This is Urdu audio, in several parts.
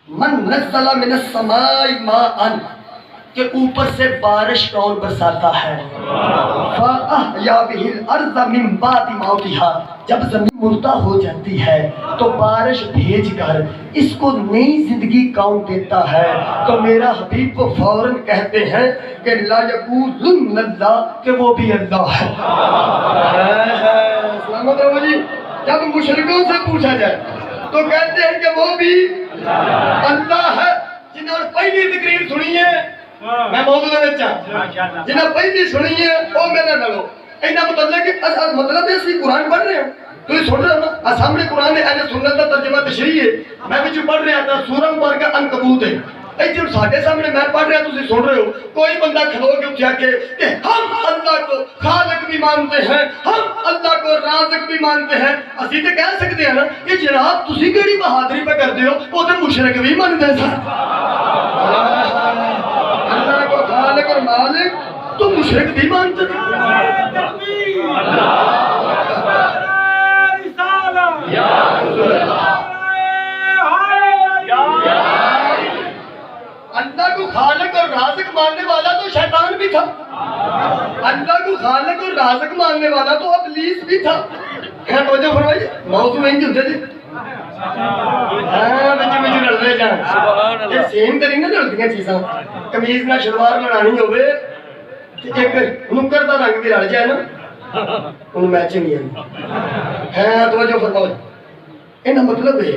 من نزل من السماء ماء کہ اوپر سے بارش کون برساتا ہے؟ فَأَحْيَا بِهِ الْأَرْضَ مِنْ بَعْدِ مَوْتِهَا جب زمین مردہ ہو جاتی ہے تو بارش بھیج کر اس کو نئی زندگی کون دیتا ہے؟ تو میرا حبیب کو فوراً کہتے ہیں کہ لا یقولن اللہ کہ وہ بھی اللہ ہے۔ سلامت رہو جی۔ جب مشرکوں سے پوچھا جائے تو کہتے ہیں کہ وہ بھی اللہ ہے۔ جنہوں نے پہلی تقریر سنی ہے میں موضوع دے وچ جنہاں پہلی سنی ہے وہ میرے نالو اینا مطلب ہے اسی قرآن پڑھ رہے ہیں تو یہ سن رہے ہو نا سامنے قرآن ہے اہل سنت کا ترجمہ تشریح ہے میں وچ پڑھ رہا تھا سورہ مبارکہ عنکبوت ہے اے جو ساڈے سامنے میں پڑھ رہا تسی سن رہے ہو کوئی بندہ کھلو کے اٹھا کے کہ ہم اللہ کو خالق بھی مانتے ہیں ہم اللہ کو رازق بھی مانتے ہیں اسی تے کہہ سکتے ہیں نا کہ جناب تسی کیڑی بہادری پہ کردے ہو وہ تے مشرک بھی مانتے ہیں اللہ کو خالق اور مالک تو مشرک بھی مانتے تھے۔ اللہ کو خالق اور رازق ماننے والا تو شیطان بھی تھا، اللہ کو خالق اور رازق ماننے والا تو ابلیس بھی تھا۔ کیا توجہ فرمائیے موضوع نہیں ہوتے جی بچے بچے لڑتے جان یہ سیم کری نہ لڑدیاں چیزاں کمیز نہ شلوار لڑانی ہوئے ایک نکر دا رنگ بھی لڑ جائے نا انہوں میچنگ نہیں ہے توجہ فرماؤ انہاں مطلب ہے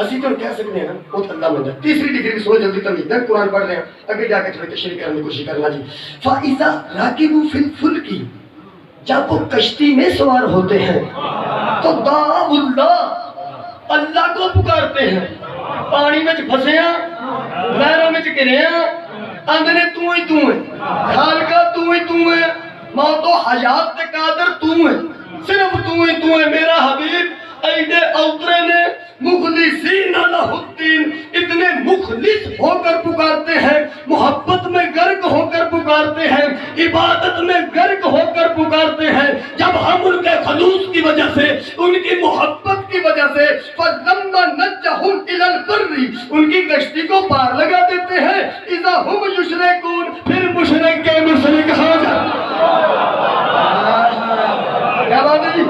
اسی تو کہہ سکتے ہیں نا وہ اللہ مندہ تیسری ڈگری بھی سو جلدی تمہیں دن قرآن پڑھ رہے ہیں اگر جا کے تھوڑی تشریح کرنے کی کوشش کرنا جی فَإِذَا رَاكِبُوا فِي الْفُلْكِ جب وہ کشتی میں سوار ہوتے ہیں تو دعوا اللہ اللہ کو پکارتے ہیں پانی میں پھنسے ہیں لہروں میں گرے ہیں اندنے تو ہی تو ہے خالقہ تو ہی تو ہے موت و حیات کے قادر تو ہے صرف تو ہی تو ہے میرا حبیب ایڈے اوترے نے مخلصین لہ الدین اتنے مخلص ہو کر پکارتے ہیں محبت میں غرق ہو کر پکارتے ہیں عبادت میں غرق ہو کر پکارتے ہیں جب ہم ان کے خلوص کی وجہ سے ان کی محبت کی وجہ سے فَلَمَّا نَجَّهُمْ إِلَى الْبَرِّ ان کی کشتی کو پار لگا دیتے ہیں اِذَا هُمْ يُشْرِكُونَ پھر مشرک کے مشرک ہو جاتے کیا بات ہے جی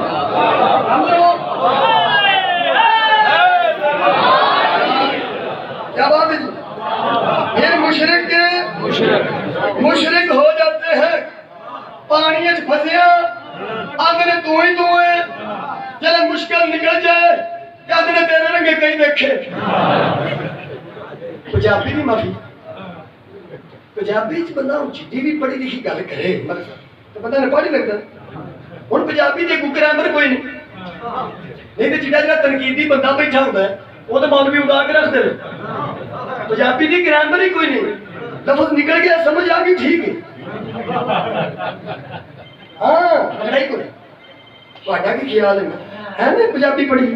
کیا بات ہے جی پھر مشرک ہو جاتے ہیں پانی پھنسیا آدھے تو ہی تو ہیں چلے مشکل نکل جائے آدھے تیرے رنگے کہیں دیکھے پنجابی بھی معافی پنجابی بندہ جدی بھی پڑھی لکھی گل کرے تو بندہ نے پڑھ لگتا ہوں پنجابی دے کوئی گرامر کوئی نہیں تو جڑا تنقیدی بندہ بیٹھا ہوتا ہے وہ تو مولوی ادا کے رکھ دے پنجابی دی گرامر ہی کوئی نہیں لفظ نکل گیا سمجھ آ گئی ٹھیک ہے ہاں لڑائی کوئی تھوڑا کی خیال ہے نا پنجابی پڑھی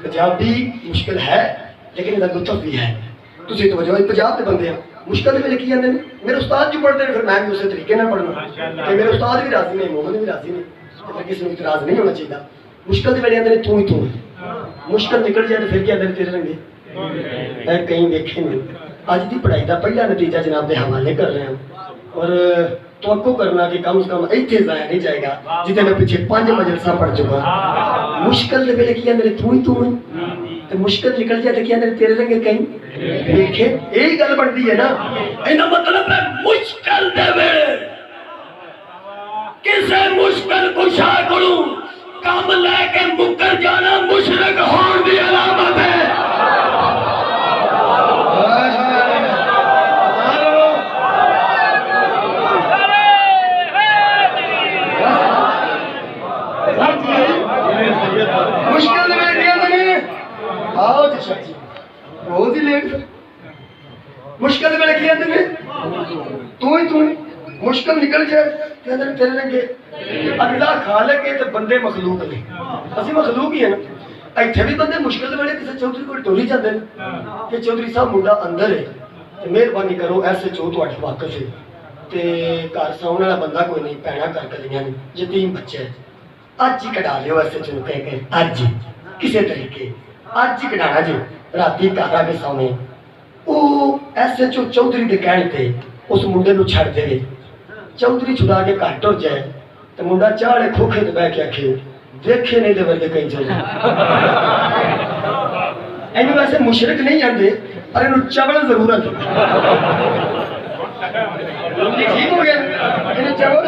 پنجابی مشکل ہے لیکن لطف بھی ہے تسی توجہ پنجاب کے بندے ہیں مشکل میں لکھی جاتے ہیں میرے استاد جو پڑھتے ہیں پھر میں بھی اسی طریقے نہ پڑھنا کہ میرے استاد بھی راضی نہیں محمد بھی راضی نہیں پھر کسی نے اعتراض نہیں ہونا چاہیے مشکل کے ویلے تو ہی تو مشکل نکل جائے تو پھر کیا تیرے رنگے کہیں دیکھیں گے اج دی پڑھائی کا پہلا نتیجہ جناب کے حوالے کر رہے ہیں اور توقع کرنا کہ کم از کم ایتھے ضائع نہیں جائے گا جتنے میں پیچھے 5 مجلساں پڑھ چکا مشکل کے ویلے کیا تو ہی تو تو مشکل نکل جائے تو کیا تیرے رنگے کہیں دیکھے یہی گل بنتی ہے نا اینا مطلب ہے مشکل دے ویلے کسے مشکل کشا کروں کام لے کے مکر جانا مشرک ہون دی علامت ہے مشکل میں دیا میں نے آؤ جی شاہ جی بہت ہی لیٹ مشکل میں لکھی ہے تو ہی مشکل نکل جائے تیرے رنگے اللہ خالق ہے تو بندے مخلوق نے اسی مخلوق ہی ہے نا ایتھے بھی بندے مشکل والے کسی چودھری کو ٹوری جاتے ہیں کہ چودھری صاحب منڈا اندر ہے تو مہربانی کرو ایسے چو تواڈے واقف ہے تے گھر ساؤن والا بندہ کوئی نہیں پینا کر کلیاں نہیں یتیم بچے ہے اج ہی کٹا لیو ایسے چو کہہ کے اج کسی طریقے اج ہی کٹانا جی راتی گھر آ کے سامنے وہ ایسے چودھری کے کہنے تے اس منڈے نو چھڑ دے چودھری چھڑا کے گھر ٹر جائے تو منڈا چاڑے کھوکھے تے بہ کے آکھے دیکھے نہیں دے ورگے کہیں چلے اینو ویسے مشرک نہیں آندے پر اینو چبل ضرور آندے ٹھیک ہو گیا اینو چبل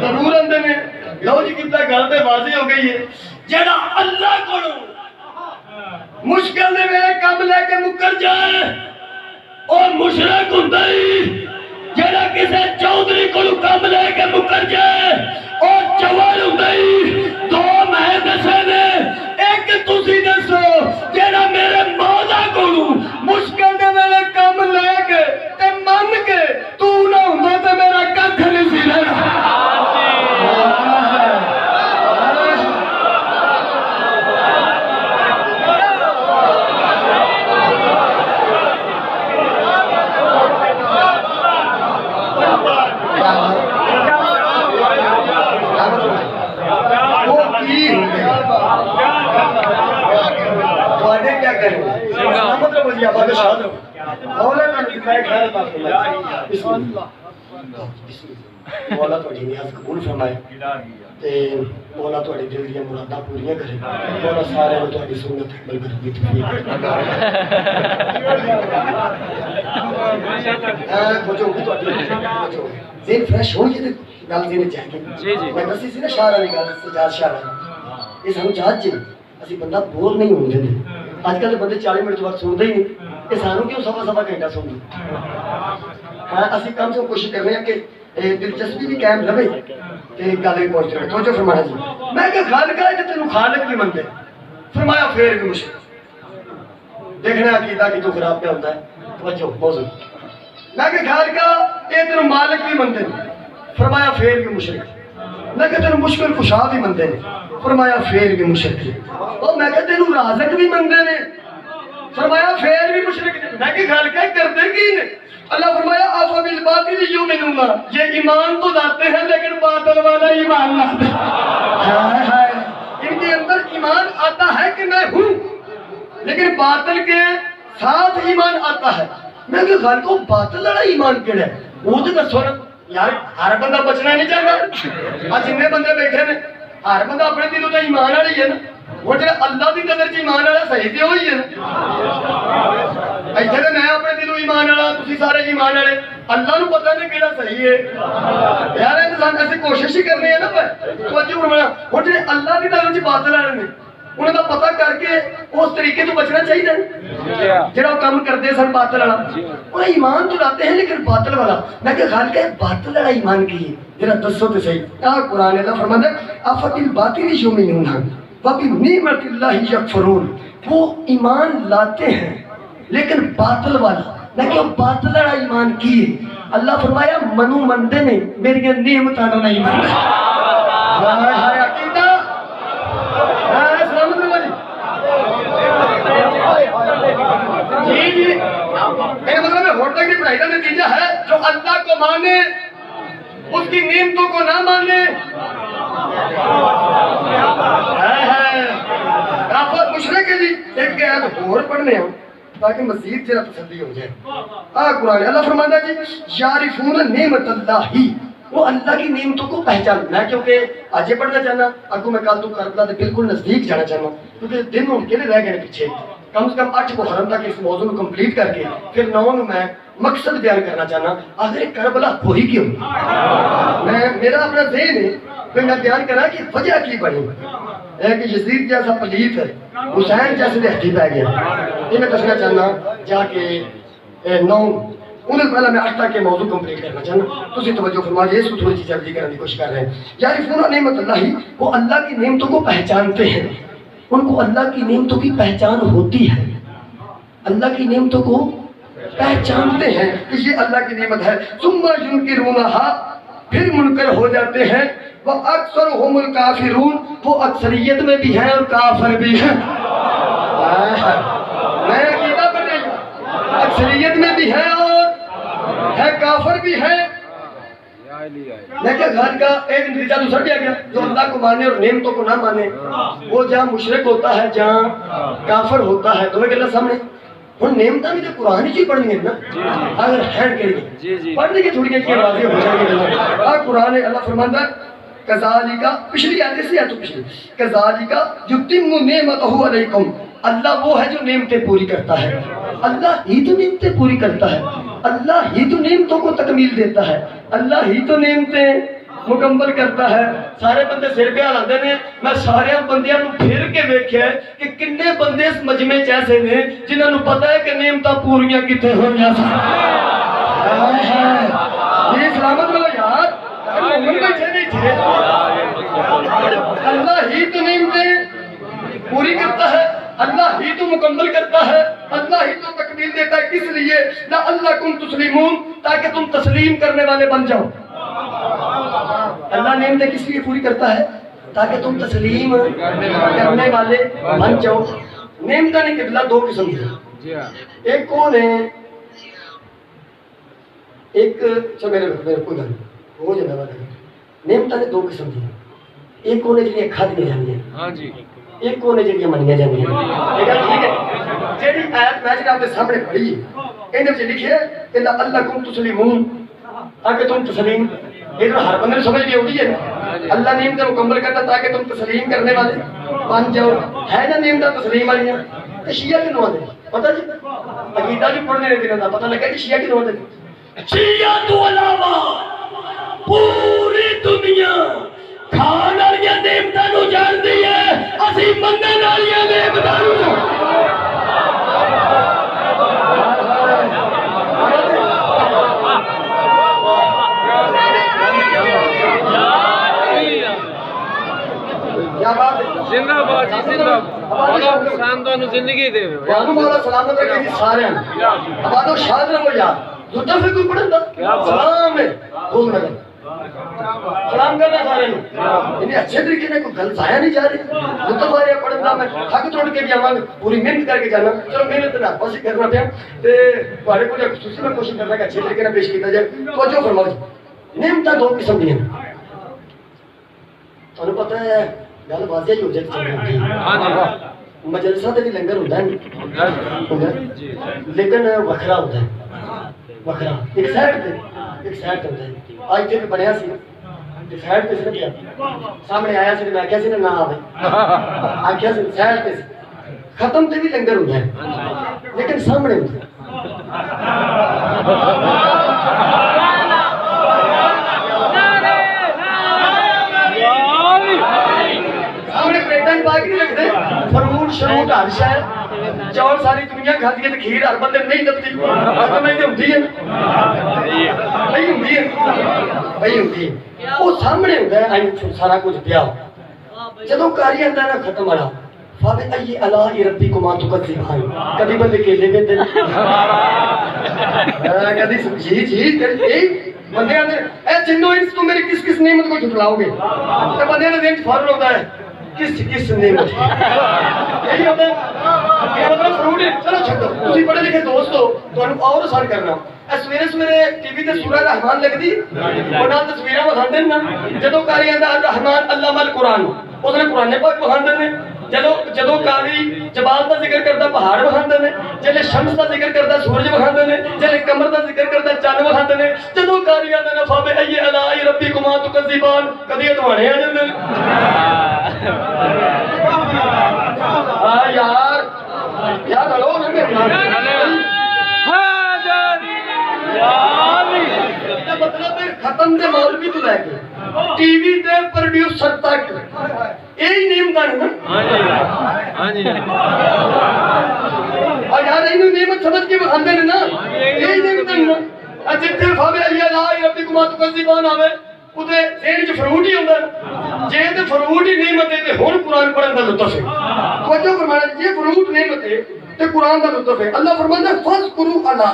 ضرور آندے نے لو جی کتا گل تے واضح ہو گئی ہے جڑا اللہ کولوں مشکل دے ویلے کم لے کے مکر جائے او مشرک ہوندا ہی جڑا کسے چودھری کولوں کم لے کے مکر جائے او چوال ہوندا ہی دو میں دسے نے ایک تسی دسو جڑا میرے مولا کولوں مشکل دے ویلے کم لے کے تے من کے تو نہ ہوندا تے میرا ککھ نہیں سی رہنا مولا تہاڈی نیاز قبول فرمائے تے مولا تہاڈی دل دیاں مراداں پوریاں کرے مولا سارے نوں تہاڈی سنت عمل کرن دی توفیق ذہن فریش ہو گئی تے گل ذہن چ آ گئی میں دسی سی نا شاعر والی گل سجاد شاعر یہ سانو جاج جی اسی بندہ بور نہیں ہون دیندے اج کل بندے 40 منٹ بعد سنتے ہی نہیں یہ سانو کیوں سوا سوا گھنٹہ سنتے ہاں اسی کم سے کم کوشش کر رہے ہیں کہ دلچسپی بھی قائم رہے تے گل بھی پہنچ رہے توجہ فرمایا جی میں کہ خالق ہے کہ تینوں خالق بھی منتے فرمایا پھر بھی مشکل دیکھنا عقیدہ کی تو خراب پہ ہوتا ہے توجہ موضوع میں کہ خالق ہے تینوں مالک بھی منتے فرمایا پھر بھی مشرک میں کہ تینوں مشکل کشا بھی منتے فرمایا پھر بھی مشرک اور میں کہ تینوں رازق بھی منتے نے فرمایا پھر بھی مشرک میں کہ خالق ہے کرتے کی نے اللہ فرمایا آفا بالباطل یؤمنون یہ ایمان تو لاتے ہیں لیکن باطل والا ایمان لاتے ہیں ان کے اندر ایمان آتا ہے کہ میں ہوں لیکن باطل کے ساتھ ایمان آتا ہے میں کہ خالق کو باطل والا ایمان کیڑا ہے وہ تو دسو نا یار ہر بندہ بچنا نہیں چاہتا آج جتنے بندے بیٹھے نے ہر بندہ اپنے دلوں تو ایمان والا ہی ہے نا وہ جڑا اللہ کی نظر چ ایمان والا صحیح تے ہوئی ہے نا ایتھے تے میں اپنے دلوں ایمان والا تسی سارے ایمان والے اللہ نو پتہ نہیں کیڑا صحیح ہے یار انسان ایسی کوشش ہی کرنی ہے نا توجہ فرمایا وہ جڑے اللہ کی نظر چ باطل والے نے انہاں دا پتہ کر کے اس طریقے تو بچنا چاہیے جڑا وہ کام کرتے سن باطل والا وہ ایمان تو لاتے ہیں لیکن باطل والا میں کہ خالق ہے باطل والا ایمان کی ہے ذرا دسو تے صحیح قرآن اللہ فرماتا ہے افبال باطل یؤمنون وبنعمت اللہ یکفرون وہ ایمان لاتے ہیں لیکن باطل والا لیکن وہ باطل والا ایمان کی ہے اللہ فرمایا منو مندے نے میری نعمتاں نو نہیں مانتے ہائے ہائے عقیدہ ہائے سلامت اللہ جی جی میرا مطلب ہے ہوٹل کی پڑھائی کا نتیجہ ہے جو اللہ کو مانے اس کی نعمتوں کو نہ مانے کافر مشرک ہے جی ایک کہ آیت اور پڑھنے ہوں تاکہ مزید جرا تسلی ہو جائے قرآن اللہ فرماتا ہے جی یعرفون نعمت اللہ ہی وہ اللہ کی نعمتوں کو پہچان میں کیونکہ آج یہ پڑھنا چاہنا اگو میں کل تو کربلا دے بالکل نزدیک جانا چاہنا کیونکہ دن ان کے لیے رہ گئے پیچھے کم سے کم 8 محرم تک اس موضوع کو کمپلیٹ کر کے پھر 9 میں مقصد بیان کرنا چاہنا آخر کربلا ہوئی کیوں میرا اپنا ذہن ہے پھر میں بیان کرا کہ وجہ کی بنی ہے کہ یزید جیسا پلیت ہے حسین جیسے لہتی پہ گیا یہ میں دسنا چاہنا جا کے 9 انہیں پہلا میں 8 تک کے موضوع کمپلیٹ کرنا چاہنا تو اسی توجہ فرما جائے اس کو تھوڑی سی جلدی کرنے کی کوشش کر رہے ہیں یعرفون نعمت اللہ وہ اللہ کی نعمتوں کو پہچانتے ہیں ان کو اللہ کی نعمتوں کی پہچان ہوتی ہے اللہ کی نعمتوں کو پہچانتے ہیں کہ یہ اللہ کی نعمت ہے ثم ينكرونها پھر منکر ہو جاتے ہیں وہ اکثر هم الکافرون وہ اکثریت میں بھی ہیں اور کافر بھی ہیں میں عقیدہ پر نہیں اکثریت میں بھی ہیں اور ہے کافر بھی ہیں لیکن گھر کا ایک نتیجہ دوسرا کیا گیا، جو اللہ کو مانے اور نعمتوں کو نہ مانے وہ جہاں مشرک ہوتا ہے، جہاں کافر ہوتا ہے، تمہیں کہ اللہ سامنے ہن نعمتاں بھی تو قرآن ہی پڑھنی ہے نا، اگر خیر کریے پڑھنے کی تھوڑی کی واضح ہو جائے گی۔ قرآن اللہ فرماتا ہے کذالک، پچھلی آیت سے تو پچھلی، کذالک یتم نعمتہ علیکم، اللہ وہ ہے جو نعمتیں پوری کرتا ہے، اللہ ہی تو نعمتیں پوری کرتا ہے، اللہ ہی تو نعمتوں کو تکمیل دیتا ہے، اللہ ہی تو نعمتیں مکمل کرتا ہے۔ سارے بندے سر پہ ہلاندے نے، میں سارے بندیاں نو پھر کے ویکھیا ہے کہ کنے بندے اس مجمع چ ایسے نے جنہاں نو پتہ ہے کہ نعمتاں پوریاں کتے ہوئیاں سن۔ جی سلامت رہو یار، مومن بیٹھے نہیں تھے، اللہ ہی تو نعمتیں پوری کرتا ہے، اللہ ہی تو مکمل کرتا ہے، اللہ ہی تو تکمیل دیتا ہے۔ کس لیے؟ لعلکم تسلیمون، تاکہ تم تسلیم کرنے والے بن جاؤ۔ اللہ نعمتیں کس لیے پوری کرتا ہے؟ تاکہ تم تسلیم کرنے والے بن جاؤ۔ نعمتیں نہیں کہ اللہ دو قسم کی، ایک کون ہے، ایک چل میرے کوئی گل ہو جائے گا، نعمتیں نے دو قسم کی، ایک کون ہے جنہیں کھادیاں جاندیاں، ایک کون ہے جنہیں منیاں جاندیاں۔ یہ گل ٹھیک ہے؟ جیڑی آیت میں آپ کے سامنے پڑھی ہے انہاں وچ لکھیا ہے کہ لعلکم تسلیمون، تاکہ تم تسلیم، یہ ہر بندے سمجھ گئے ہوتی ہے نا، اللہ نعمتیں مکمل کرتا تاکہ تم تسلیم کرنے والے بن جاؤ۔ ہے نا نعمتیں تسلیم والیاں؟ تے شیعہ کیوں آتے پتہ جی، عقیدہ جو پڑھنے نے دنوں دا پتہ لگا کہ شیعہ کیوں آتے، شیعہ تو علاوہ پوری دنیا کھان والیاں نعمتاں نو جاندی ہے، اسی منن والیاں نعمتاں نو زندہ باد جی، زندہ باد، خاندان زندگی دے مولا سلامت رکھے جی سارے آبادو شاد رہو یار، دوتا پھر کوئی پڑھن دا سلام ہے خوب نگر سلام کرنا سارے انہیں اچھے طریقے میں کوئی گل ضائع نہیں جا رہی، دوتا بارے پڑھن دا میں تھک توڑ کے بھی آمان پوری محنت کر کے جانا، چلو محنت نہ بس کرنا پیا تے بارے کو خصوصی میں کوشش کرنا کہ اچھے طریقے میں پیش کیتا جائے۔ توجہ فرماؤ جی، نعمتاں دو قسم دی ہیں، تانوں پتہ ہے گل واضح ہی ہو جائے، مجلسہ تے بھی لنگر ہوتا ہے لیکن وکھرا ہوتا ہے، وکھرا ایک سائڈ تے ایک سائڈ تے ہوتا ہے۔ آج تے بنیا سی ایک سائڈ تے سی، سامنے آیا سی، میں آخیا سی نہ آوے، آخیا سی سائڈ تے ختم تے بھی لنگر ہوتا ہے لیکن سامنے ہوتا ہے۔ فروٹ شروٹ ہر شہر چول ساری دنیا کھاتی ہے تو کھیر ہر بندے نہیں لبتی، ہوتی ہے بھائی ہوتی ہے، وہ سامنے ہوتا ہے سارا کچھ پیا۔ جدو کاری آتا ہے نا ختم والا فَبِأَيِّ آلَاءِ رَبِّكُمَا تُكَذِّبَانِ، کبھی بندے کیلے میں دل کبھی جی بندے آتے اے جنو انس تو میری کس کس نعمت کو جھٹلاؤ گے، تو بندے نے دن فوراً ہوتا ہے کس نعمت یہی ہوتا ہے کہ مطلب فروٹ چلو چھڈو، تسی پڑھے لکھے دوست ہو تانوں اور آسان کرنا، سویرے سویرے ٹی وی تے سورہ رحمان لگدی او نال تصویراں وکھاندے نا، جدوں کاری آندا الرحمان علم القرآن اس نے قرآن پاک وکھاندے نے، جدوں کاری جبال دا ذکر کردا پہاڑ وکھاندے نے، جلے شمس دا ذکر کردا سورج وکھاندے نے، جلے قمر دا ذکر کردا چاند وکھاندے نے، جدوں کاری آندا نا فَبِأَيِّ آلَاءِ رَبِّكُمَا تُكَذِّبَانِ کدی ادوانے آ جاندے نے۔ یار یار ہلو مطلب ختم دے مولوی تو لے کے ٹی وی دے پروڈیوسر تک یہی نعمت ہے نا، اور یار انہوں نعمت سمجھ کے بکھاندے نے نا، یہی نعمت ہے نا۔ جتنے فَبِأَيِّ آلَاءِ رَبِّكُمَا تُكَذِّبَانِ آوے ادھے ذہن چ فروٹ ہی ہوندا ہے، جے تے فروٹ ہی نعمت ہے تے ہن قرآن پڑھن دا لطف ہے۔ توجہ فرمایا یہ فروٹ نعمت ہے تے قرآن دا لطف ہے۔ اللہ فرماندا ہے فَاذْكُرُوا اللَّهَ،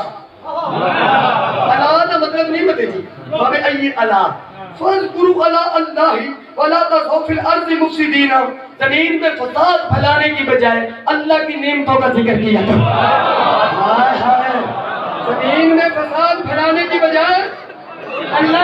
اللہ دا مطلب نعمت ہے جی، فَبِأَيِّ آلَاء فَاذْكُرُوا آلَاءَ اللَّهِ وَلَا تَسْعَوْا فِي الْأَرْضِ مُفْسِدِينَ، زمین میں فساد پھیلانے کی بجائے اللہ کی نعمتوں کا ذکر کیا کرو۔ زمین میں فساد پھیلانے کی بجائے اللہ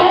2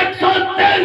103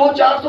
200-400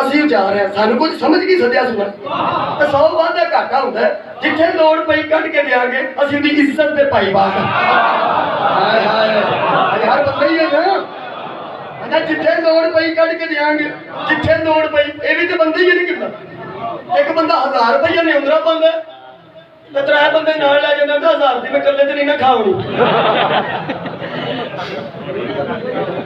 ਅਸੀਂ ਜਾ ਰਹੇ ਸਾਨੂੰ ਕੁਝ ਸਮਝ ਨਹੀਂ ਸਦਿਆ ਸੁਣਾ ਤੇ 100 ਵਾਦਾ ਘਾਟਾ ਹੁੰਦਾ ਜਿੱਥੇ ਲੋੜ ਪਈ ਕੱਢ ਕੇ ਦੇਾਂਗੇ ਅਸੀਂ ਉਹਦੀ ਇੱਜ਼ਤ ਦੇ ਭਾਈ ਬਾਤ ਹਾਏ ਹਾਏ ਹਰ ਬੰਦਾ ਹੀ ਹੈ ਨਾ ਅਜਾ ਜਿੱਥੇ ਲੋੜ ਪਈ ਕੱਢ ਕੇ ਦੇਾਂਗੇ ਜਿੱਥੇ ਲੋੜ ਪਈ ਇਹ ਵੀ ਤੇ ਬੰਦੇ ਹੀ ਨਹੀਂ ਕਿੰਨਾ। ਇੱਕ ਬੰਦਾ 1000 ਰੁਪਏ ਨੇ ਉਂਦਰਾ ਪਾਉਂਦਾ ਤੇ 3 ਬੰਦੇ ਨਾਲ ਲੈ ਜਾਂਦਾ ਤਾਂ 1000 ਦੀ ਮੈਂ ਇਕੱਲੇ ਤੇ ਨਹੀਂ ਨਾ ਖਾਉਣੀ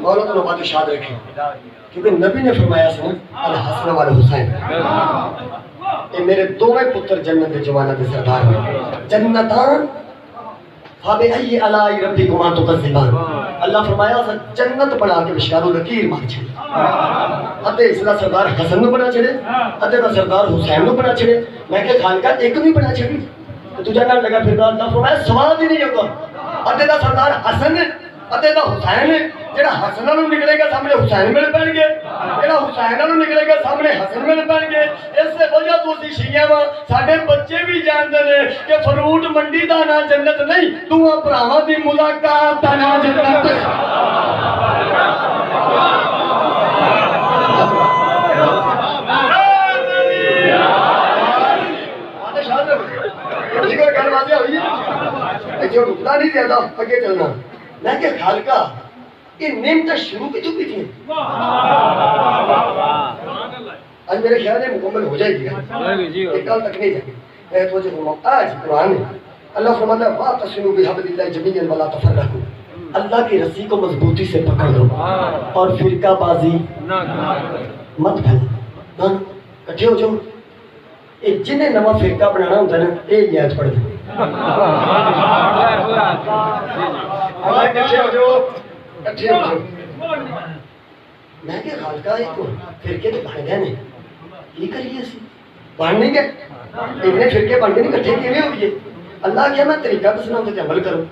مولا تو بات یاد رکھے کیونکہ نبی نے فرمایا سی الحسن والحسین یہ میرے دونوں پتر جنت کے جوانا کے سردار ہیں جنتان فَبِأَيِّ آلَاءِ رَبِّكُمَا تُكَذِّبَانِ اللہ فرمایا جنت بنا کے بشار و نکیر مار چھڑے ادھے اس کا سردار حسن نو بنا چھڑے ادھے کا سردار حسین نو بنا چھڑے میں کہ خالقہ ایک بھی بنا چھڑی تو تجھے نہ لگا پھر اللہ فرمایا سواد ہی نہیں ہوگا ادھے کا سردار حسن ادھے کا حسین ہے جڑا حسن نو نکلے گا سامنے حسین مل پڑ گے جڑا حسین نو نکلے گا سامنے حسن مل پڑ گے اس سے وجہ تو اسی شیعہ وا ساڈے بچے بھی جانتے ہیں کہ فروٹ منڈی دا نا جنت نہیں دوواں بھراواں دی ملاقات دا نا جنت کوئی گل واضح ہوئی ہے جو رکنا نہیں زیادہ اگے چلنا میں کہ خالقہ یہ نعمتیں شروع کی چکی تھی آج میرے خیال ہے مکمل ہو جائے گی یہ کل تک نہیں جائے گی آج قرآن ہے اللہ فرماتا ہے وَاعْتَصِمُوا بِحَبْلِ اللَّهِ جَمِيعًا وَلَا تَفَرَّقُوا اللہ کی رسی کو مضبوطی سے پکڑ لو اور فرقہ بازی مت پھیلو کٹھے ہو جاؤ یہ جنہیں نواں فرقہ بنانا ہوتا ہے نا یہ یاد پڑھ دیں کٹھے ہو جاؤ کٹھے ہو جاؤ میں کہ خالقہ ایک فرقے تو بن گئے نہیں یہ کریے اسی بن نہیں گئے اتنے فرقے بن گئے نہیں کٹھے کیویں ہو گئے اللہ کیا میں طریقہ دسنا تے عمل کرو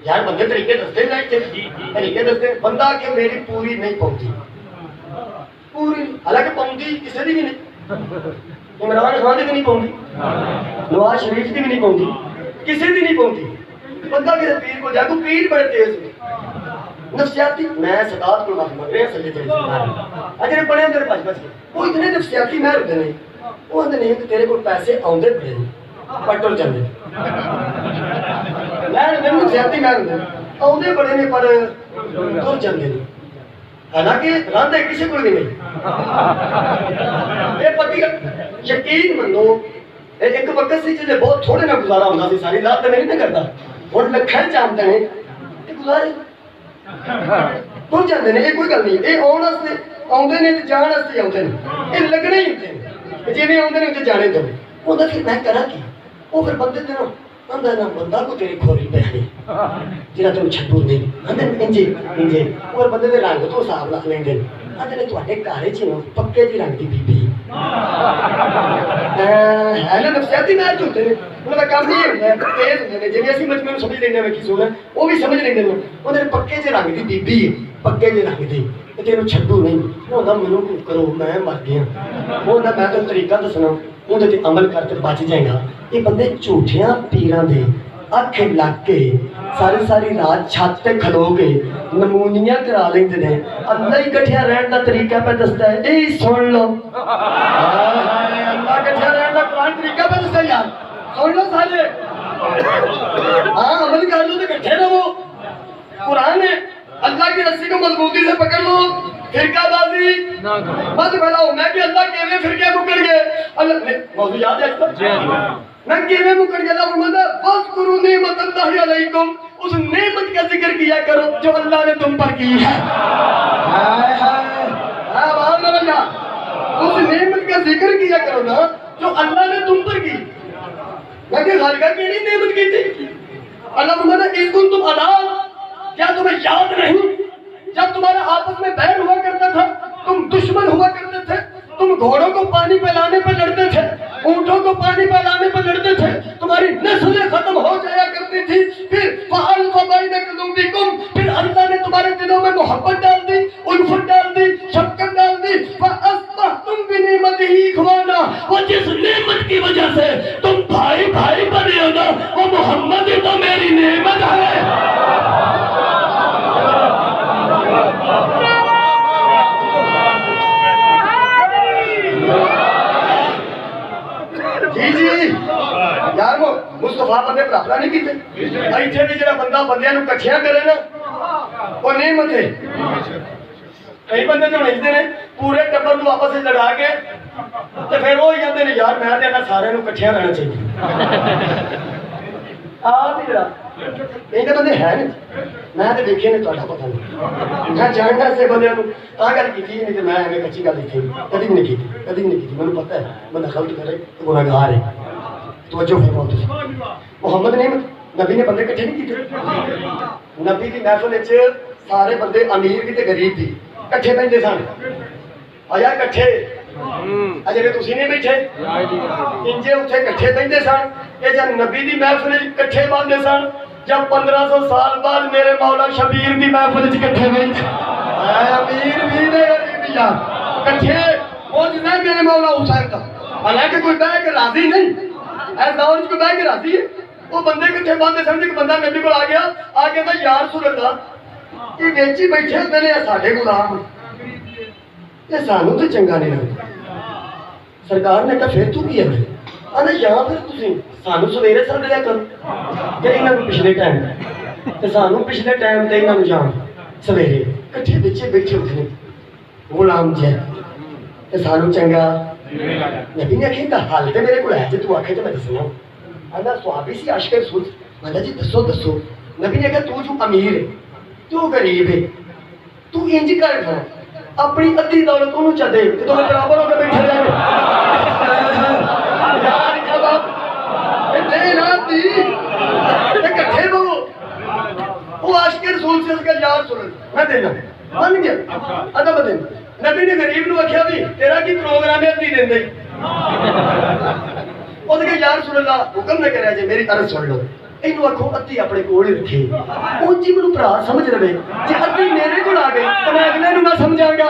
یار بندے طریقے دستے نہیں تھے طریقے دستے بندہ کہ میری پوری نہیں پہنچی پوری حالانکہ پہنچی کسی دی بھی نہیں عمران خان دی بھی نہیں پہنچی نواز شریف دی بھی نہیں پہنچی کسی دی نہیں پہنچی بندہ کسی پیر کو جا کو پیر بڑے تیز ہوئے نفسیاتی میں صدات کو معافی مانگ رہے ہیں سجدے سے اجرے پڑھے اندر پاس بچ گئے وہ اتنے نفسیاتی مہر ہوتے ہیں وہ اندر نہیں کہ تیرے کو پیسے آؤندے پڑے پٹل جاندے مہر ہوتے ہیں نفسیاتی مہر ہوتے ہیں آؤندے پڑے نے پر دور جاندے نہیں حالانکہ راندے کسی کو بھی نہیں یہ پکی یقین منو ایک وقت سی جلے بہت تھوڑے نہ گزارا ہونا سی ساری رات میں نہیں کرتا اور لکھن چاہتے ہیں یہ گزارے تر جاندے نے یہ کوئی گل نہیں یہ آن واسطے آؤندے نے تے جان واسطے آؤندے نے یہ لگنے ہی ہوندے نے جویں آؤندے نے تے جانے دو اوندا پھر میں کراں کی وہ پھر بندے تے نا آندا نا بندہ کو تیری کھوری پہنے جڑا تینوں چھڈو نہیں آندے انجے انجے اور بندے دے رنگ تو حساب رکھ لیندے آندے نے تواڈے گھر وچ نا پکے دی رنگ دی بی بی ہے نا نفسیاتی میں جو ہوتے ہیں انہوں کا کام نہیں ہوتا ہے تیز ہوتے ہیں جنہیں اسی مجموعے سمجھ لینے میں کی سونا وہ بھی سمجھ لینے میں انہوں نے پکے سے رنگ دی بی بی پکے سے رنگ دی تینوں چھڈو نہیں وہ منو کرو میں مر گیا وہ میں تمہیں طریقہ دسنا وہ عمل کر کے بچ جائے گا یہ بندے جھوٹیاں پیراں دے اکھ لگ کے ساری ساری رات چھت تے کھلو کے نمونیاں کرا لیندے نے اللہ ہی کٹھیا رہن دا طریقہ پہ دستا ہے اے سن لو اللہ کٹھیا رہن دا قرآن طریقہ پہ دستا ہے یار سن لو سارے ہاں عمل کر لو تے کٹھے رہو قرآن ہے اللہ کی رسی کو مضبوطی سے پکڑ لو فرقہ بازی مت پھیلاؤ میں کہ اللہ کیویں فرقے مکڑ گئے اللہ موضوع یاد ہے میں کیویں مکڑ گیا اللہ فرماتا ہے فاذکروا نعمت اللہ علیکم اس نعمت کا ذکر کیا کرو جو اللہ نے تم پر کی ہے ہائے ہائے ہاں بہت اللہ اس نعمت کا ذکر کیا کرو نا جو اللہ نے تم پر کی میں کہ خالقہ کیڑی نعمت کی تھی اللہ فرماتا ہے اذ کنتم اعداء کیا تمہیں یاد نہیں جب تمہارا آپس میں بہن ہوا کرتا تھا تم دشمن ہوا کرتے تھے تم گھوڑوں کو پانی پلانے پر لڑتے تھے اونٹوں کو پانی پلانے پر لڑتے تھے تمہاری نسلیں ختم ہو جایا کرتی تھی پھر فَأَلْفَ بَيْنَ قُلُوبِكُمْ پھر اللہ نے تمہارے دلوں میں محبت ڈال دی الفت ڈال دی شفقت ڈال دی فَأَصْبَحْتُمْ بِنِعْمَتِهِ إِخْوَانًا وہ جس نعمت کی وجہ سے تم بھائی بھائی بنے ہو نا وہ محمد ہی تو میری نعمت ہے جی جی یار وہ مصطفیٰ بندے برابر نہیں کیتے ایتھے بھی جڑا بندہ بندیاں نوں کٹھیاں کرے نا وہ نعمت ہے کئی بندے تو نہیں نے پورے ٹبر نوں آپس وچ لڑا کے تے پھر وہ کہندے نے یار میں تے انہاں سارے نوں کٹھیاں رہنا چاہیے آ بھی جڑا ਇਹ ਤਾਂ ਬੰਦੇ ਹੈ ਨਹੀਂ ਮੈਂ ਤਾਂ ਵੇਖੇ ਨੇ ਤੁਹਾਡਾ ਪਤਾ ਨਹੀਂ ਮੈਂ ਜਾਣਦਾ ਸੇ ਬੰਦਿਆਂ ਨੂੰ ਤਾਂ ਗੱਲ ਕੀਤੀ ਨਹੀਂ ਤੇ ਮੈਂ ਐਵੇਂ ਕੱਚੀ ਗੱਲ ਇੱਥੇ ਕਦੀ ਵੀ ਨਹੀਂ ਕੀਤੀ ਮੈਨੂੰ ਪਤਾ ਹੈ ਬੰਦਾ ਗਲਤ ਕਰੇ ਤੇ ਗੁਨਾਹਗਾਰ ਹੈ ਤਵੱਜੋ ਫਰਮਾਓ ਤੁਸੀਂ ਮੁਹੰਮਦ ਨੇ ਨਬੀ ਨੇ ਬੰਦੇ ਇਕੱਠੇ ਨਹੀਂ ਕੀਤੇ ਨਬੀ ਦੀ ਮਹਿਫਲ ਵਿੱਚ ਸਾਰੇ ਬੰਦੇ ਅਮੀਰ ਵੀ ਤੇ ਗਰੀਬ ਵੀ ਇਕੱਠੇ ਬੈਠਦੇ ਸਨ ਆਇਆ ਇਕੱਠੇ ਅਜੇ ਤੁਸੀਂ ਨਹੀਂ ਬੈਠੇ ਇੰਜੇ ਉੱਥੇ ਇਕੱਠੇ ਬੈਠਦੇ ਸਨ ਇਹ ਜਦ ਨਬੀ ਦੀ ਮਹਿਫਲ ਵਿੱਚ ਇਕੱਠੇ ਬੰਦੇ ਸਨ ਜਦ 1500 ਸਾਲ ਬਾਅਦ ਮੇਰੇ ਮੌਲਾ ਸ਼ਬੀਰ ਦੀ ਮਹਿਫਲ ਵਿੱਚ ਇਕੱਠੇ ਬੈਠੇ ਅਮੀਰ ਵੀ ਨੇ ਗਰੀਬ ਵੀ ਇਕੱਠੇ ਉਹ ਜਿੰਨਾ ਮੇਰੇ ਮੌਲਾ ਹੁਸੈਨ ਦਾ ਹਾਲਾਂਕਿ ਕੋਈ ਬਹਿ ਕੇ ਰਾਜ਼ੀ ਨਹੀਂ ਐ ਦੌਰ ਚ ਕੋਈ ਬਹਿ ਕੇ ਰਾਜ਼ੀ ਹੈ ਉਹ ਬੰਦੇ ਇਕੱਠੇ ਬੰਦੇ ਸਨ ਇੱਕ ਬੰਦਾ ਨਬੀ ਕੋਲ ਆ ਗਿਆ ਤਾਂ ਯਾ ਰਸੂਲ ਅੱਲਾਹ ਇਹ ਵਿੱਚ ਹੀ ਬੈਠੇ ਹੁੰਦੇ ਨੇ ਸਾਡੇ ਗੁਲਾਮ ਇਹ ਸਾਨੂੰ ਤਾਂ ਚੰਗਾ ਨਹੀਂ ਲੱਗਦਾ ਸਰਕਾਰ ਨੇ ਕਿਹਾ ਫਿਰ ਤੂੰ ਕੀ ਹੈ ਆਂਦਾ ਜਾਂ ਫਿਰ ਤੁਸੀਂ ਸਾਨੂੰ ਸਵੇਰੇ ਸੱਦ ਲਿਆ ਕਰੋ ਤੇ ਇਹਨਾਂ ਨੂੰ ਪਿਛਲੇ ਟਾਈਮ ਤੇ ਸਾਨੂੰ ਪਿਛਲੇ ਟਾਈਮ ਤੇ ਇਹਨਾਂ ਨੂੰ ਜਾਣ ਸਵੇਰੇ ਇਕੱਠੇ ਵਿੱਚ ਬੈਠੇ ਹੁੰਦੇ ਨੇ ਗੁਲਾਮ ਜੇ ਤੇ ਸਾਨੂੰ ਚੰਗਾ ਨਬੀ ਨੇ ਆਖਿਆ ਹੱਲ ਤੇ ਮੇਰੇ ਕੋਲ ਹੈ ਜੇ ਤੂੰ ਆਖੇ ਤੇ ਮੈਂ ਦੱਸਣਾ ਆਂਦਾ ਸੁਹਾਬੀ ਸੀ ਆਸ਼ਕ ਰਸੂਲ ਆਂਦਾ ਜੀ ਦੱਸੋ ਨਬੀ ਨੇ ਕਿਹਾ ਤੂੰ ਜੋ ਅਮੀਰ ਹੈ ਤੂੰ ਗਰੀਬ ਹੈ ਤੂੰ ਇੰਜ ਕਰ ਆਪਣੀ ਅੱਧੀ ਦੌਲਤ ਉਹਨੂੰ ਚਾਹ ਦੇ ਤੇ ਦੋਵੇਂ ਬਰਾਬਰ ਹੋ ਕੇ ਬੈਠੇ ਰਹਿ ਯਾਰ ਜਵਾਬ ਇਹ ਦੇ ਨਾ ਦੀ ਇਕੱਠੇ ਬਹੋ ਉਹ ਆਸ਼ਕ ਰਸੂਲ ਸੇ ਕਹ ਯਾਰ ਸੁਣ ਮੈਂ ਦੇਣਾ ਮੰਨ ਗਿਆ ਅਦਾ ਬਦਨ ਨਬੀ ਨੇ ਗਰੀਬ ਨੂੰ ਆਖਿਆ ਵੀ ਤੇਰਾ ਕੀ ਪ੍ਰੋਗਰਾਮ ਹੈ ਅੱਧੀ ਦਿੰਦੇ ਉਹਦੇ ਕੇ ਯਾਰ ਸੁਣ ਅੱਲਾ ਹੁਕਮ ਨਾ ਕਰਿਆ ਜੇ ਮੇਰੀ ਅਰਜ਼ ਸੁਣ ਲਓ ਇਹਨੂੰ ਆਖੋ ਅੱਧੀ ਆਪਣੇ ਕੋਲ ਹੀ ਰੱਖੇ ਉਹ ਜੀ ਮੈਨੂੰ ਭਰਾ ਸਮਝ ਲਵੇ ਜੇ ਅੱਧੀ ਮੇਰੇ ਕੋਲ ਆ ਗਈ ਤਾਂ ਮੈਂ ਅਗਲੇ ਨੂੰ ਨਾ ਸਮਝਾਂਗਾ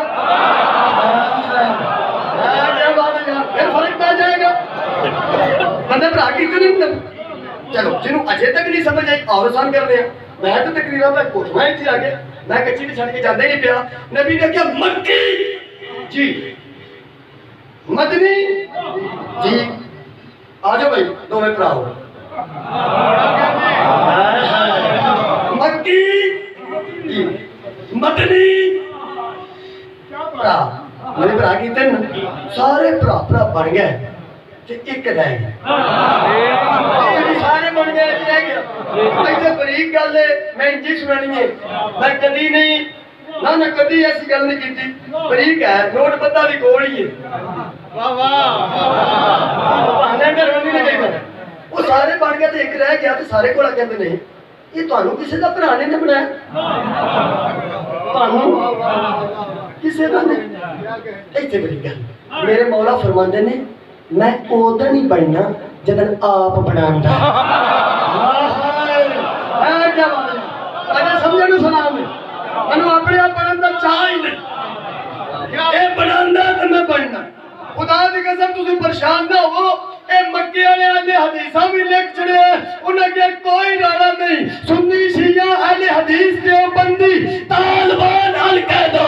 ਫਿਰ ਫਰਕ ਪੈ ਜਾਏਗਾ ਬੰਦੇ ਭਰਾ ਕੀਤੇ ਨਹੀਂ ਚਲੋ ਜਿਹਨੂੰ ਅਜੇ ਤੱਕ ਨਹੀਂ ਸਮਝ ਆਈ ਔਰ ਆਸਾਨ ਕਰਦੇ ਆ ਮੈਂ ਤਾਂ ਤਕਰੀਰਾਂ ਦਾ ਕੋਠਾ ਇੱਥੇ ਆ ਗਿਆ ਮੈਂ ਕੱਚੀ ਤੇ ਛੱਡ ਕੇ ਜਾਂਦਾ ਹੀ ਨਹੀਂ ਪਿਆ ਨਬੀ ਨੇ ਕਿਹਾ ਮੱਕੀ ਜੀ ਮਦਨੀ ਜੀ ਆ ਜਾਓ ਭਾਈ ਦੋਵੇਂ ਭਰਾ ਹੋ ਮੱਕੀ ਮਦਨੀ ਭਰਾ ਮੇਰੇ ਭਰਾ ਕੀਤੇ ਨਾ ਸਾਰੇ ਭਰਾ ਬਣ ਗਏ ਤੇ ਇੱਕ ਰਹਿ ਗਿਆ ਸਾਰੇ ਬਣ ਗਏ ਇੱਕ ਰਹਿ ਗਿਆ ਇੱਥੇ ਬਰੀਕ ਗੱਲ ਹੈ ਮੈਂ ਇੰਜੀ ਸੁਣਾਣੀ ਹੈ ਮੈਂ ਕਦੀ ਨਹੀਂ ਨਾ ਕਦੀ ਐਸੀ ਗੱਲ ਨਹੀਂ ਕੀਤੀ ਬਰੀਕ ਹੈ ਨੋਟ ਬੱਤਾ ਦੀ ਕੋਲ ਹੀ ਹੈ ਵਾਹ ਭਾਣੇ ਕਰਵਾਉਣੀ ਨਹੀਂ ਚਾਹੀਦਾ ਉਹ ਸਾਰੇ ਬਣ ਗਏ ਤੇ ਇੱਕ ਰਹਿ ਗਿਆ ਤੇ ਸਾਰੇ ਕੋਲ ਕਹਿੰਦੇ ਨੇ ਇਹ ਤੁਹਾਨੂੰ ਕਿਸੇ ਦਾ ਭਰਾ ਨੇ ਬਣਾਇਆ ਤੁਹਾਨੂੰ ਕਿਸੇ ਦਾ ਨਹੀਂ ਇੱਥੇ ਬੜੀ ਗੱਲ ਮੇਰੇ ਮੌਲਾ ਫਰਮਾਉਂਦੇ ਨੇ ਮੈਂ ਉਦੋਂ ਨਹੀਂ ਬਣਨਾ ਜਦੋਂ ਆਪ ਬਣਾਉਂਦਾ ਸਮਝਣ ਨੂੰ ਸਲਾਮ ਹੈ ਮੈਨੂੰ ਆਪਣੇ ਆਪ ਬਣਨ ਦਾ ਚਾਹ ਹੀ ਨਹੀਂ ਇਹ ਬਣਾਉਂਦਾ ਤੇ ਮੈਂ ਬਣਨਾ ਖੁਦਾ ਦੀ ਕਸਮ ਤੁਸੀਂ ਪਰੇਸ਼ਾਨ ਨਾ ਹੋ ਇਹ ਮੱਕੇ ਵਾਲਿਆਂ ਦੇ ਹਦੀਸਾਂ ਵੀ ਲਿਖ ਚੜੇ ਉਹਨਾਂ ਅੱਗੇ ਕੋਈ ਰਾਣਾ ਨਹੀਂ ਸੁੰਨੀ ਸ਼ੀਆ ਅਹਲੇ ਹਦੀਸ ਦੇਵਬੰਦੀ ਤਾਲਿਬਾਨ ਅਲ ਕਾਇਦਾ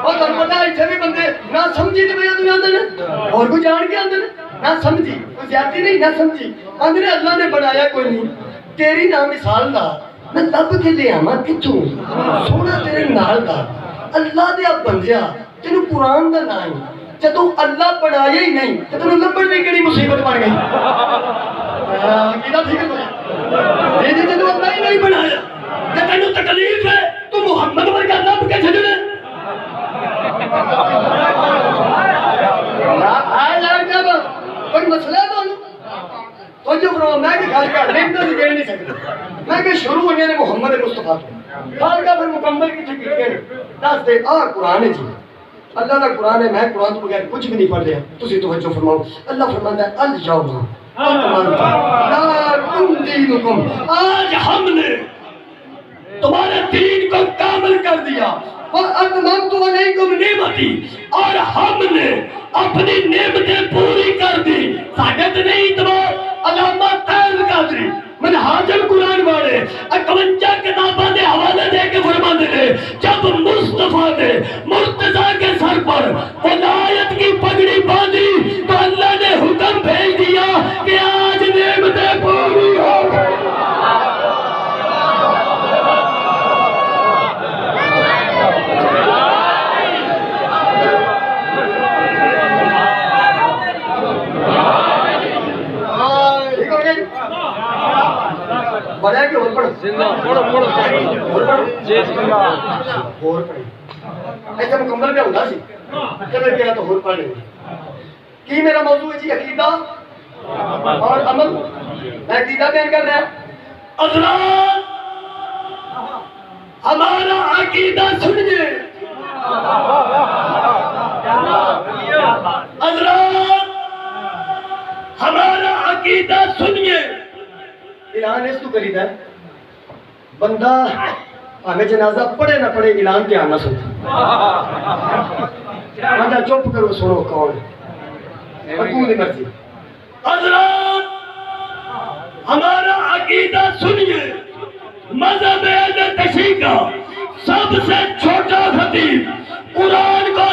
اور تمہیں پتا اتنے بھی بندے نہ سمجھی تو بھیا تمہیں آتے ہیں اور کوئی جان کے آتے ہیں نہ سمجھی کوئی زیادتی نہیں نہ سمجھی آدھے اللہ نے بنایا کوئی نہیں تیری نہ مثال دا میں لب کے لے آما کتوں سونا تیرے نال دا اللہ دیا بندیا تینوں قرآن دا نہ ہی جدو اللہ بنایا ہی نہیں تو تینوں لبڑ دی کیڑی مصیبت بن گئی عقیدہ ٹھیک ہے جی جدو اللہ ہی نہیں بنایا کہ تینوں تکلیف ہے تو محمد ورگا لب کے چھڑنے کوئی مسئلہ ہے تو جو فرما میں کہ خالقہ نعمتوں سے دے نہیں سکتا میں کہ شروع ہونے نے محمد مصطفیٰ خالقہ پھر مکمل کی چھکی کے دس دے قرآن ہے جی اللہ کا قرآن ہے میں قرآن تو بغیر کچھ بھی نہیں پڑھ لیا تسی توجہ فرماؤ اللہ فرماتا ہے الجوم آج ہم نے تمہارے دین کو کامل کر دیا وَأَتْمَمْتُ عَلَيْكُمْ نِعْمَتِي اور ہم نے اپنی نعمتیں پوری کر دی ساکت نہیں اتبار علامہ تیز قادری منہاج القرآن والے 51 کتابوں کے حوالے دے کے فرما دے جب مصطفیٰ نے مرتضیٰ کے سر پر ولایت کی پگڑی باندھی تو اللہ نے حکم بھیج دیا کہ آج نعمتیں پوری ہو گئی بڑا کہ اور پڑھ زندہ پڑھو پڑھو جی زندہ اور پڑھ ایسا مکمل پہ ہوتا سی جب میں کہا تو اور پڑھ لیں کی میرا موضوع ہے جی عقیدہ اور عمل میں عقیدہ بیان کر رہا حضرات ہمارا عقیدہ سنیے حضرات ہمارا عقیدہ سنیے اعلان اس تو کریدا ہے بندہ ہمیں جنازہ پڑھے نہ پڑھے اعلان دھیان نہ سنتا بندہ چپ کرو سنو کون حکومت کی مرضی حضرات ہمارا عقیدہ سنیے مذہب اہل تشیع کا سب سے چھوٹا خطیب قرآن کو